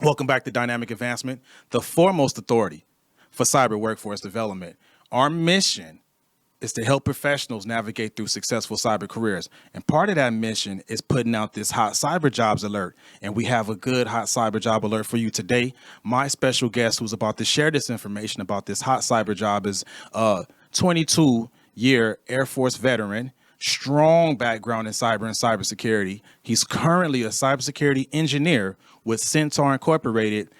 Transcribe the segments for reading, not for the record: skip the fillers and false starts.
Welcome back to Dynamic Advancement, the foremost authority for cyber workforce development. Our mission is to help professionals navigate through successful cyber careers. And part of that mission is putting out this hot cyber jobs alert. And we have a good hot cyber job alert for you today. My special guest who's about to share this information about this hot cyber job is a 22-year Air Force veteran, strong background in cyber and cybersecurity. He's currently a cybersecurity engineer with Sentar Incorporated,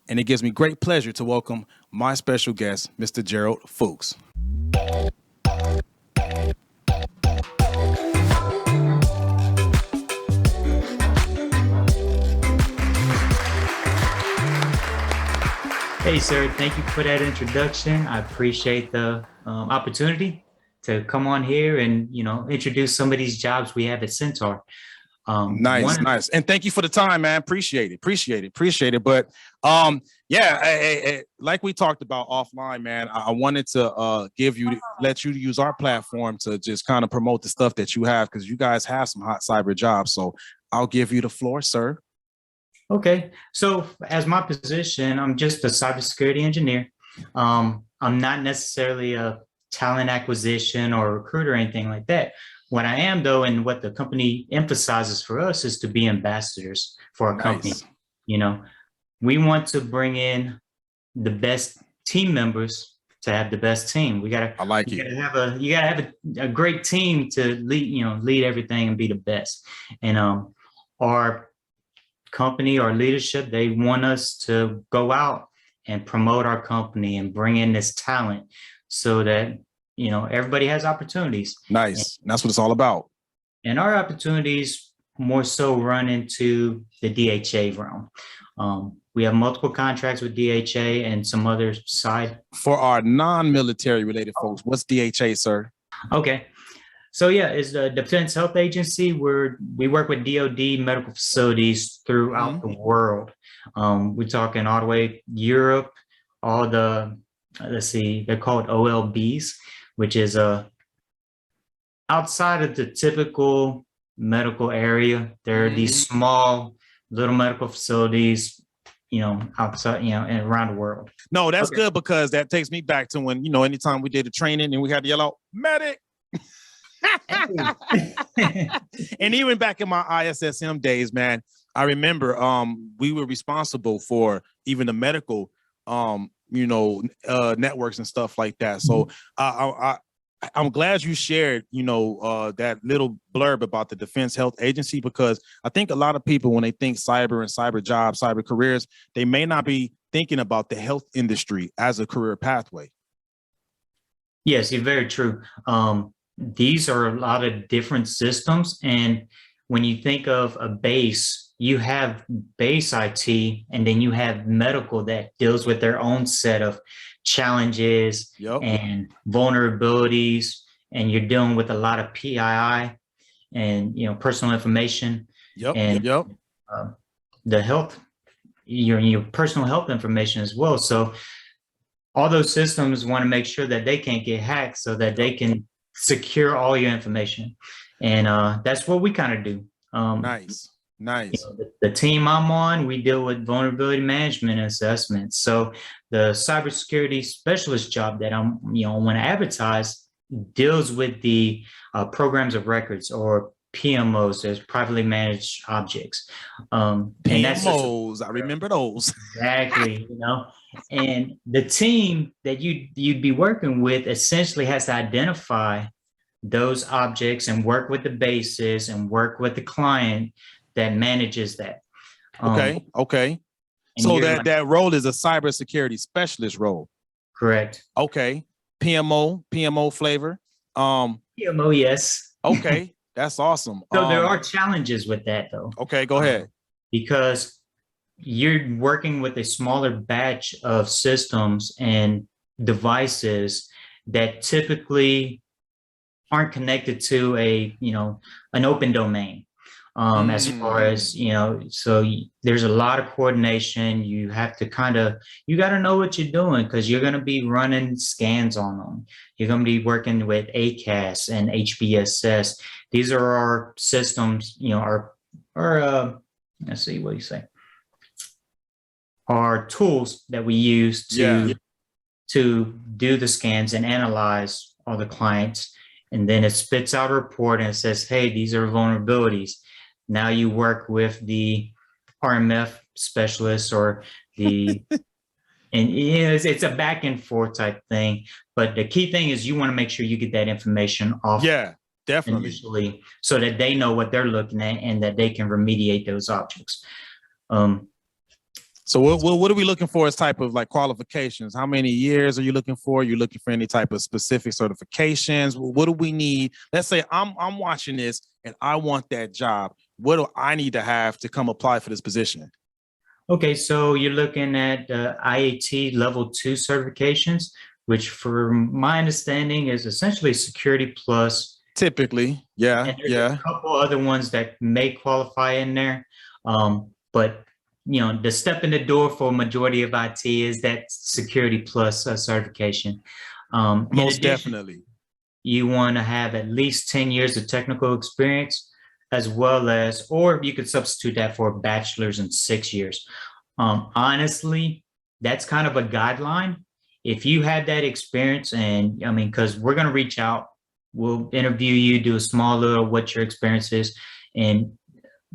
and it gives me great pleasure to welcome my special guest, Mr. Gerald Fuchs. Hey, sir, thank you for that introduction. I appreciate the opportunity to come on here and, introduce some of these jobs we have at Sentar. Nice. And thank you for the time, man. Appreciate it. But like we talked about offline, man, I wanted to let you use our platform to just kind of promote the stuff that you have, because you guys have some hot cyber jobs. So I'll give you the floor, sir. Okay, so as my position, I'm just a cybersecurity engineer. I'm not necessarily a talent acquisition or recruiter or anything like that. What I am, though, and what the company emphasizes for us, is to be ambassadors for our company. We want to bring in the best team members to have the best team. You gotta have a great team to lead everything and be the best. And our company, our leadership, they want us to go out and promote our company and bring in this talent so that everybody has opportunities. Nice. And that's what it's all about. And our opportunities more so run into the DHA realm. We have multiple contracts with DHA and some other side. For our non-military related folks, what's DHA, sir? Okay. So it's the Defense Health Agency, where we work with DoD medical facilities throughout the world. We're talking all the way Europe, all the, they're called OLBs, which is outside of the typical medical area. There are these small little medical facilities, outside, and around the world. No, that's good, because that takes me back to when, anytime we did a training and we had to yell out, medic. And even back in my ISSM days, man, I remember we were responsible for even the medical networks and stuff like that. So I'm glad you shared that little blurb about the Defense Health Agency, because I think a lot of people, when they think cyber and cyber jobs, cyber careers, they may not be thinking about the health industry as a career pathway. Yes, you're very true. These are a lot of different systems. And when you think of a base, you have base IT, and then you have medical that deals with their own set of challenges and vulnerabilities. And you're dealing with a lot of PII and, personal information. The health, your personal health information as well. So all those systems want to make sure that they can't get hacked, so that they can secure all your information. And that's what we kind of do. Nice. The team I'm on, we deal with vulnerability management assessments. So the cybersecurity specialist job that I'm, want to advertise, deals with the programs of records, or PMOs, as privately managed objects. PMOs, I remember those. Exactly. And the team that you'd be working with essentially has to identify those objects and work with the bases and work with the client that manages that. Okay. So that role is a cybersecurity specialist role. Correct. Okay. PMO flavor. PMO, yes. Okay. That's awesome. So there are challenges with that, though. Okay, go ahead. Because you're working with a smaller batch of systems and devices that typically aren't connected to an open domain. As far as, so there's a lot of coordination. You have to you got to know what you're doing, because you're going to be running scans on them. You're going to be working with ACAS and HBSS. These are our systems, let's see, what do you say? are tools that we use Yeah. to do the scans and analyze all the clients. And then it spits out a report and it says, hey, these are vulnerabilities. Now you work with the RMF specialist or the, and it's a back and forth type thing. But the key thing is you want to make sure you get that information off Yeah, definitely. initially so that they know what they're looking at and that they can remediate those objects. So what are we looking for as type of like qualifications? How many years are you looking for? Are you looking for any type of specific certifications? What do we need? Let's say I'm watching this and I want that job. What do I need to have to come apply for this position? Okay, so you're looking at IAT level 2 certifications, which for my understanding is essentially Security Plus. Typically, yeah, And there's yeah. a couple other ones that may qualify in there. But the step in the door for a majority of IT is that Security Plus certification. Most definitely. You want to have at least 10 years of technical experience, as well as, or you could substitute that for a bachelor's in 6 years. Honestly, that's kind of a guideline. If you had that experience, and I mean, because we're going to reach out, we'll interview you, do a small little what your experience is, and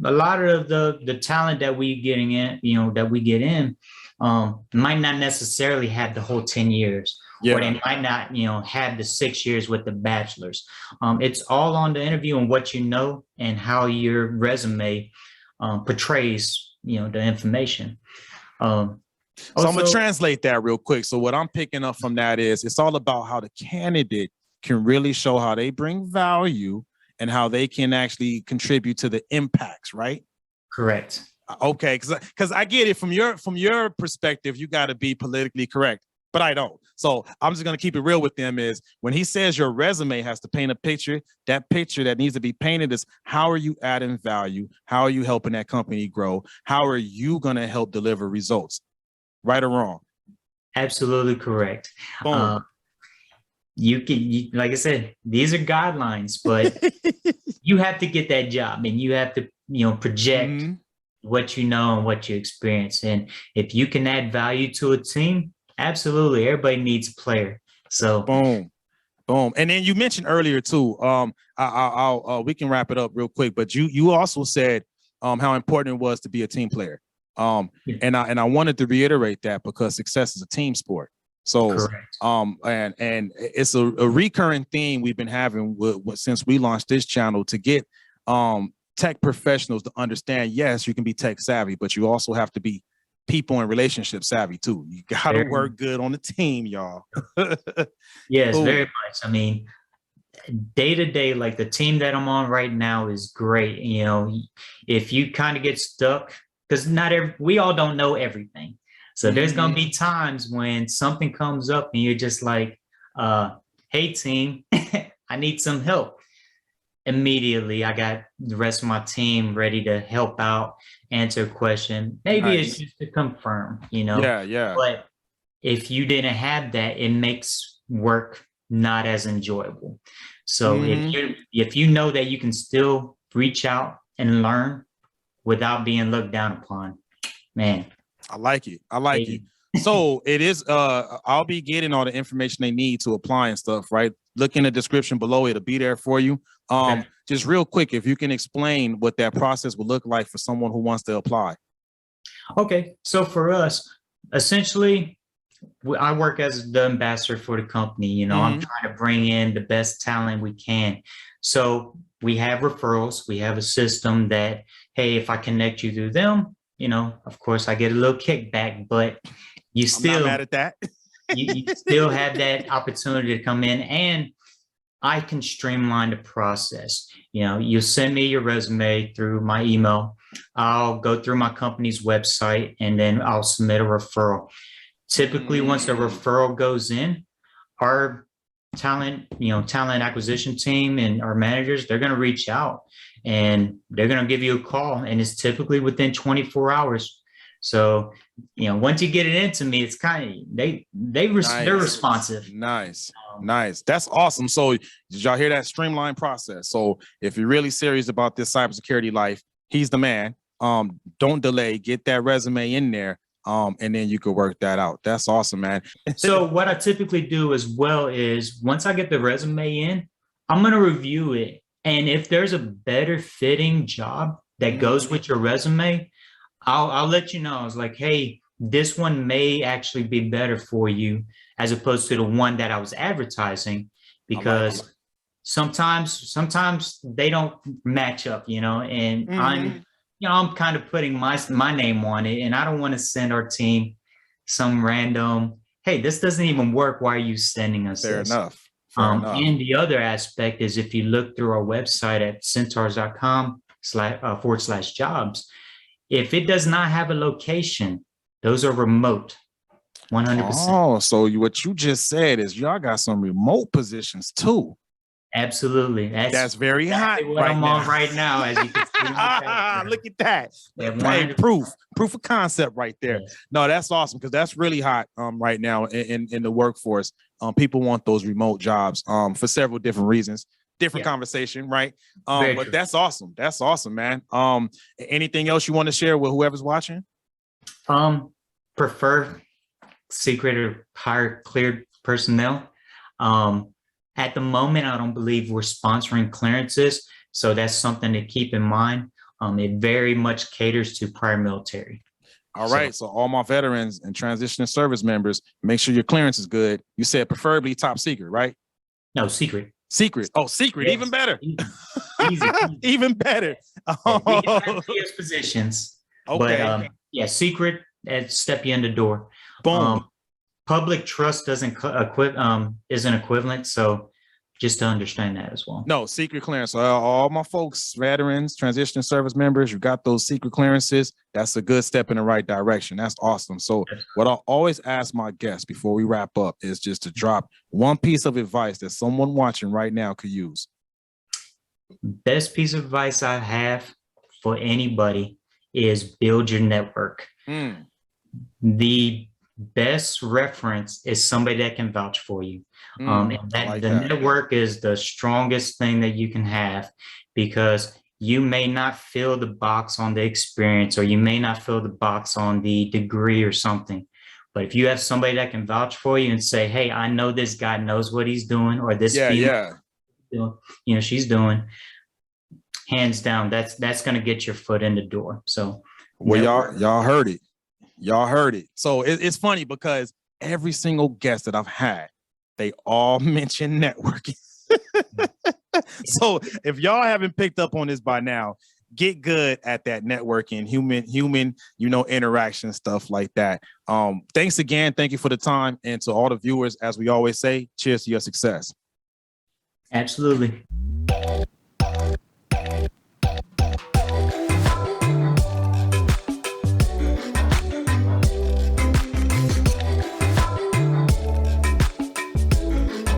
a lot of the talent that we getting in, that we get in, might not necessarily have the whole 10 years. Yeah. Or they might not, have the 6 years with the bachelor's. It's all on the interview and what you know and how your resume portrays, the information. So I'm gonna translate that real quick. So what I'm picking up from that is it's all about how the candidate can really show how they bring value and how they can actually contribute to the impacts, right? Correct. Okay, because I get it from your perspective, you got to be politically correct, but I don't. So I'm just gonna keep it real with them. Is when he says your resume has to paint a picture, that picture that needs to be painted is how are you adding value? How are you helping that company grow? How are you gonna help deliver results? Right or wrong? Absolutely correct. Boom. Like I said, these are guidelines, but you have to get that job and you have to, project what you know and what you experience. And if you can add value to a team, absolutely, everybody needs a player. So boom. And then you mentioned earlier too, we can wrap it up real quick, but you also said how important it was to be a team player. And I wanted to reiterate that because success is a team sport. So, correct. And it's a recurring theme we've been having since we launched this channel to get tech professionals to understand, yes, you can be tech savvy, but you also have to be people and relationship savvy too. You got to work good on the team, y'all. Yes, very much. I mean, day to day, like the team that I'm on right now is great. If you kind of get stuck, because we all don't know everything. So there's going to be times when something comes up and you're just like, hey team, I need some help. Immediately, I got the rest of my team ready to help out, answer a question. Maybe it's just to confirm, Yeah. But if you didn't have that, it makes work not as enjoyable. So if you know that you can still reach out and learn without being looked down upon, man. I like it. So it is, I'll be getting all the information they need to apply and stuff, right? Look in the description below, it'll be there for you. Just real quick, if you can explain what that process would look like for someone who wants to apply. Okay, so for us, essentially, I work as the ambassador for the company. I'm trying to bring in the best talent we can. So we have referrals. We have a system that, hey, if I connect you through them, of course I get a little kickback, but you still, I'm not mad at that. you still have that opportunity to come in, and I can streamline the process. You send me your resume through my email. I'll go through my company's website and then I'll submit a referral. Typically, once the referral goes in, our talent acquisition team and our managers, they're going to reach out and they're going to give you a call, and it's typically within 24 hours. So, once you get it into me, it's kind of, they're responsive. Nice. That's awesome. So did y'all hear that streamlined process? So if you're really serious about this cybersecurity life, he's the man. Don't delay, get that resume in there. and then you could work that out. That's awesome, man. So what I typically do as well is once I get the resume in, I'm going to review it. And if there's a better fitting job that goes with your resume, I'll let you know. I was like, hey, this one may actually be better for you as opposed to the one that I was advertising, because sometimes they don't match up, and I'm kind of putting my name on it, and I don't want to send our team some random, hey, this doesn't even work. Why are you sending us Fair this? enough. Fair enough. And the other aspect is if you look through our website at centaurs.com/jobs, if it does not have a location, those are remote, 100%. Oh, so what you just said is y'all got some remote positions too. Absolutely. That's very hot. What I'm on right now, as you can see. Look at that. Yeah, Proof of concept right there. Yes. No, that's awesome, because that's really hot right now in the workforce. People want those remote jobs for several different reasons. Different conversation, right? But true. That's awesome. That's awesome, man. Anything else you want to share with whoever's watching? Prefer secret or higher cleared personnel. At the moment, I don't believe we're sponsoring clearances, so that's something to keep in mind. It very much caters to prior military. All right, so all my veterans and transitioning service members, make sure your clearance is good. You said preferably top secret, right? No, secret. Secret. Oh, secret. Yes. Even better. Easy. Even better. Yeah, we can have positions. Okay. But secret, step you in the door. Boom. Public trust isn't equivalent, so just to understand that as well. No, secret clearance. So all my folks, veterans, transitioning service members, you got those secret clearances. That's a good step in the right direction. That's awesome. So what I always ask my guests before we wrap up is just to drop one piece of advice that someone watching right now could use. Best piece of advice I have for anybody is build your network. The best reference is somebody that can vouch for you. And network is the strongest thing that you can have, because you may not fill the box on the experience, or you may not fill the box on the degree or something. But if you have somebody that can vouch for you and say, hey, I know this guy knows what he's doing, or this female, she's doing, hands down, that's going to get your foot in the door. So, well, y'all heard it. Y'all heard it. So it's funny because every single guest that I've had, they all mention networking. So if y'all haven't picked up on this by now, get good at that networking, human, interaction, stuff like that. Thanks again. Thank you for the time. And to all the viewers, as we always say, cheers to your success. Absolutely.